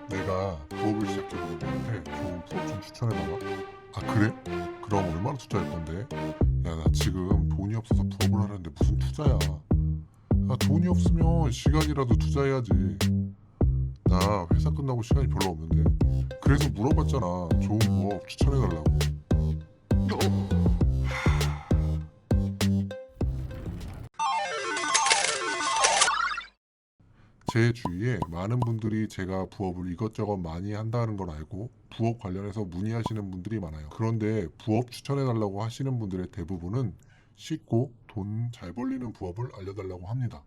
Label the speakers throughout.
Speaker 1: 내가 부업을 시작해보려고 하는데 좋은 부업 좀 추천해봐봐. 아 그래? 그럼 얼마나 투자할 건데? 야 나 지금 돈이 없어서 부업을 하는데 무슨 투자야. 나 돈이 없으면 시간이라도 투자해야지. 나 회사 끝나고 시간이 별로 없는데. 그래서 물어봤잖아. 좋은 부업 추천해달라고. 제 주위에 많은 분들이 제가 부업을 이것저것 많이 한다는 걸 알고 부업 관련해서 문의하시는 분들이 많아요. 그런데 부업 추천해달라고 하시는 분들의 대부분은 쉽고 돈 잘 벌리는 부업을 알려달라고 합니다.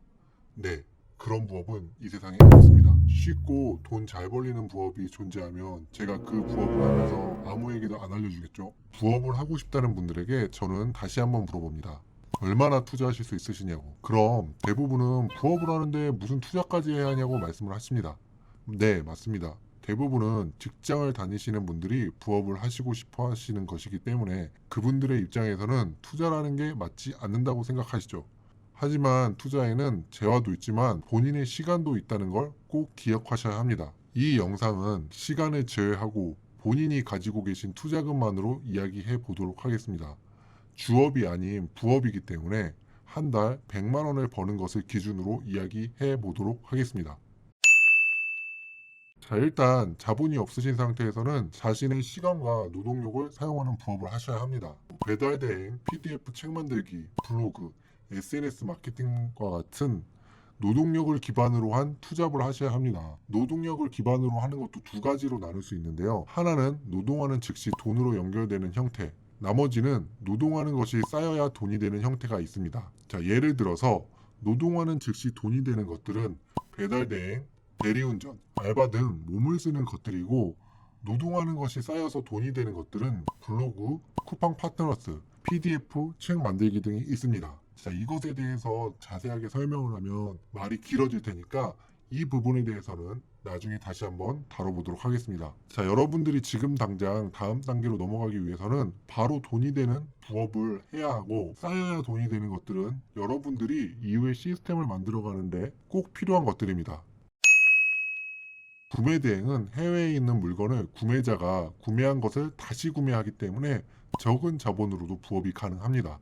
Speaker 1: 네, 그런 부업은 이 세상에 없습니다. 쉽고 돈 잘 벌리는 부업이 존재하면 제가 그 부업을 하면서 아무에게도 안 알려주겠죠. 부업을 하고 싶다는 분들에게 저는 다시 한번 물어봅니다. 얼마나 투자하실 수 있으시냐고. 그럼 대부분은 부업을 하는데 무슨 투자까지 해야 하냐고 말씀을 하십니다. 네, 맞습니다. 대부분은 직장을 다니시는 분들이 부업을 하시고 싶어 하시는 것이기 때문에 그분들의 입장에서는 투자라는 게 맞지 않는다고 생각하시죠. 하지만 투자에는 재화도 있지만 본인의 시간도 있다는 걸 꼭 기억하셔야 합니다. 이 영상은 시간을 제외하고 본인이 가지고 계신 투자금만으로 이야기해 보도록 하겠습니다. 주업이 아닌 부업이기 때문에 한 달 100만 원을 버는 것을 기준으로 이야기해 보도록 하겠습니다. 자, 일단 자본이 없으신 상태에서는 자신의 시간과 노동력을 사용하는 부업을 하셔야 합니다. 배달 대행, PDF 책 만들기, 블로그, SNS 마케팅과 같은 노동력을 기반으로 한 투잡을 하셔야 합니다. 노동력을 기반으로 하는 것도 두 가지로 나눌 수 있는데요. 하나는 노동하는 즉시 돈으로 연결되는 형태, 나머지는 노동하는 것이 쌓여야 돈이 되는 형태가 있습니다. 자, 예를 들어서 노동하는 즉시 돈이 되는 것들은 배달 대행, 대리운전, 알바 등 몸을 쓰는 것들이고, 노동하는 것이 쌓여서 돈이 되는 것들은 블로그, 쿠팡 파트너스, PDF, 책 만들기 등이 있습니다. 자, 이것에 대해서 자세하게 설명을 하면 말이 길어질 테니까 이 부분에 대해서는 나중에 다시 한번 다뤄보도록 하겠습니다. 자, 여러분들이 지금 당장 다음 단계로 넘어가기 위해서는 바로 돈이 되는 부업을 해야 하고, 쌓여야 돈이 되는 것들은 여러분들이 이후에 시스템을 만들어 가는데 꼭 필요한 것들입니다. 구매 대행은 해외에 있는 물건을 구매자가 구매한 것을 다시 구매하기 때문에 적은 자본으로도 부업이 가능합니다.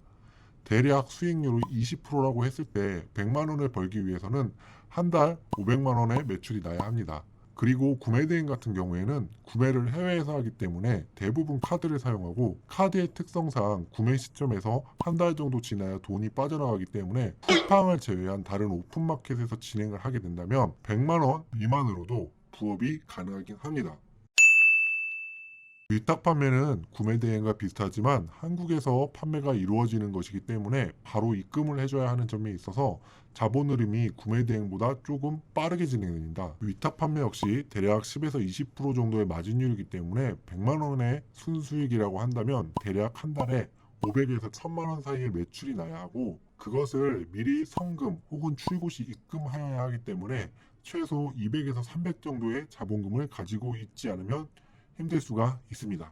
Speaker 1: 대략 수익률을 20%라고 했을 때 100만 원을 벌기 위해서는 한 달 500만 원의 매출이 나야 합니다. 그리고 구매 대행 같은 경우에는 구매를 해외에서 하기 때문에 대부분 카드를 사용하고, 카드의 특성상 구매 시점에서 한 달 정도 지나야 돈이 빠져나가기 때문에 쿠팡을 제외한 다른 오픈마켓에서 진행을 하게 된다면 100만 원 미만으로도 부업이 가능하긴 합니다. 위탁 판매는 구매 대행과 비슷하지만 한국에서 판매가 이루어지는 것이기 때문에 바로 입금을 해줘야 하는 점에 있어서 자본 흐름이 구매 대행보다 조금 빠르게 진행됩니다. 위탁 판매 역시 대략 10에서 20% 정도의 마진율이기 때문에 100만 원의 순수익이라고 한다면 대략 한 달에 500에서 1000만 원 사이의 매출이 나야 하고, 그것을 미리 성금 혹은 출고 시 입금하여야 하기 때문에 최소 200에서 300 정도의 자본금을 가지고 있지 않으면 힘들 수가 있습니다.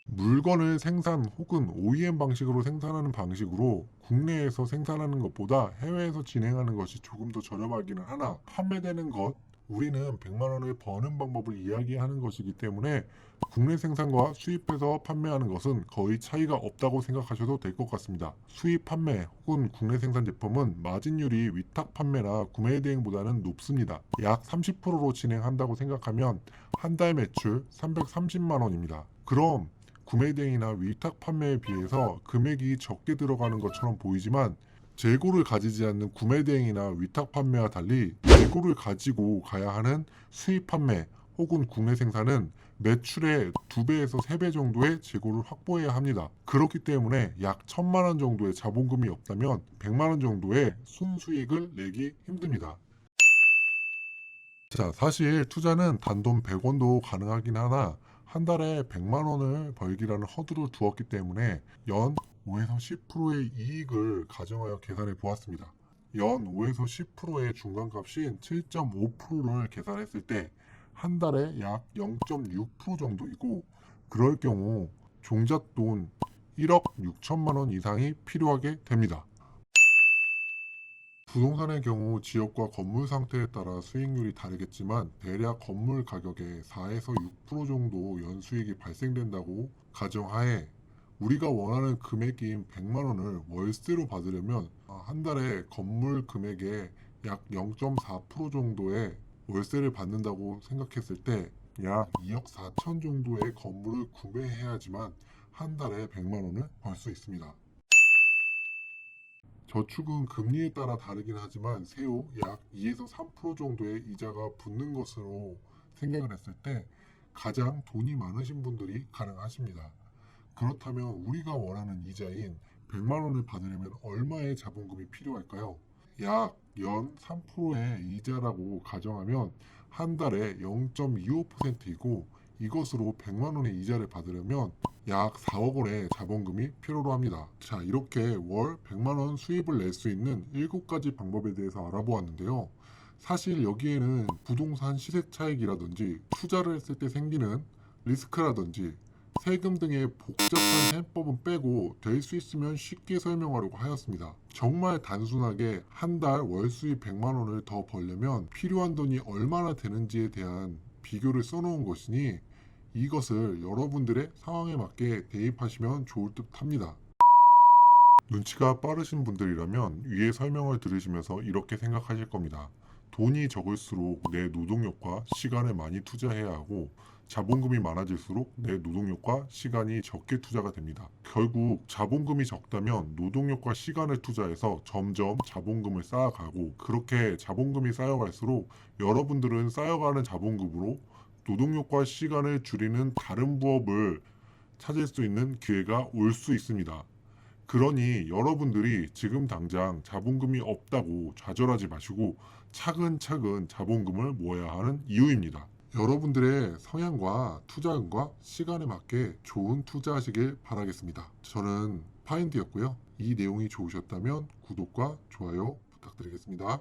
Speaker 1: 물건을 생산 혹은 OEM 방식으로 생산하는 방식으로 국내에서 생산하는 것보다 해외에서 진행하는 것이 조금 더 저렴하기는 하나, 판매되는 것, 우리는 100만 원을 버는 방법을 이야기하는 것이기 때문에 국내 생산과 수입해서 판매하는 것은 거의 차이가 없다고 생각하셔도 될 것 같습니다. 수입 판매 혹은 국내 생산 제품은 마진율이 위탁 판매나 구매 대행보다는 높습니다. 약 30%로 진행한다고 생각하면 한 달 매출 330만 원입니다. 그럼 구매 대행이나 위탁 판매에 비해서 금액이 적게 들어가는 것처럼 보이지만, 재고를 가지지 않는 구매 대행이나 위탁 판매와 달리 재고를 가지고 가야 하는 수입 판매 혹은 국내 생산은 매출의 2배에서 3배 정도의 재고를 확보해야 합니다. 그렇기 때문에 약 1000만 원 정도의 자본금이 없다면 100만 원 정도의 순수익을 내기 힘듭니다. 자, 사실 투자는 단돈 100원도 가능하긴 하나 한 달에 100만 원을 벌기라는 허들을 두었기 때문에 연 5에서 10%의 이익을 가정하여 계산해 보았습니다. 연 5에서 10%의 중간값인 7.5%를 계산했을 때 한 달에 약 0.6% 정도이고, 그럴 경우 종잣돈 1억 6천만 원 이상이 필요하게 됩니다. 부동산의 경우 지역과 건물 상태에 따라 수익률이 다르겠지만 대략 건물 가격의 4에서 6% 정도 연수익이 발생된다고 가정하에 우리가 원하는 금액인 100만 원을 월세로 받으려면 한 달에 건물 금액의 약 0.4% 정도의 월세를 받는다고 생각했을 때 약 2억 4천 정도의 건물을 구매해야지만 한 달에 100만 원을 벌 수 있습니다. 저축은 금리에 따라 다르긴 하지만 세후 약 2에서 3% 정도의 이자가 붙는 것으로 생각을 했을 때 가장 돈이 많으신 분들이 가능하십니다. 그렇다면 우리가 원하는 이자인 100만 원을 받으려면 얼마의 자본금이 필요할까요? 약 연 3%의 이자라고 가정하면 한 달에 0.25%이고 이것으로 100만 원의 이자를 받으려면 약 4억 원의 자본금이 필요로 합니다. 자, 이렇게 월 100만 원 수입을 낼 수 있는 7가지 방법에 대해서 알아보았는데요. 사실 여기에는 부동산 시세 차익이라든지 투자를 했을 때 생기는 리스크라든지 세금 등의 복잡한 해법은 빼고 될 수 있으면 쉽게 설명하려고 하였습니다. 정말 단순하게 한 달 월 수입 100만 원을 더 벌려면 필요한 돈이 얼마나 되는지에 대한 비교를 써놓은 것이니 이것을 여러분들의 상황에 맞게 대입하시면 좋을 듯 합니다. 눈치가 빠르신 분들이라면 위의 설명을 들으시면서 이렇게 생각하실 겁니다. 돈이 적을수록 내 노동력과 시간을 많이 투자해야 하고 자본금이 많아질수록 내 노동력과 시간이 적게 투자가 됩니다. 결국 자본금이 적다면 노동력과 시간을 투자해서 점점 자본금을 쌓아가고 그렇게 자본금이 쌓여갈수록 여러분들은 쌓여가는 자본금으로 노동력과 시간을 줄이는 다른 부업을 찾을 수 있는 기회가 올 수 있습니다. 그러니 여러분들이 지금 당장 자본금이 없다고 좌절하지 마시고 차근차근 자본금을 모아야 하는 이유입니다. 여러분들의 성향과 투자금과 시간에 맞게 좋은 투자하시길 바라겠습니다. 저는 파인드였고요. 이 내용이 좋으셨다면 구독과 좋아요 부탁드리겠습니다.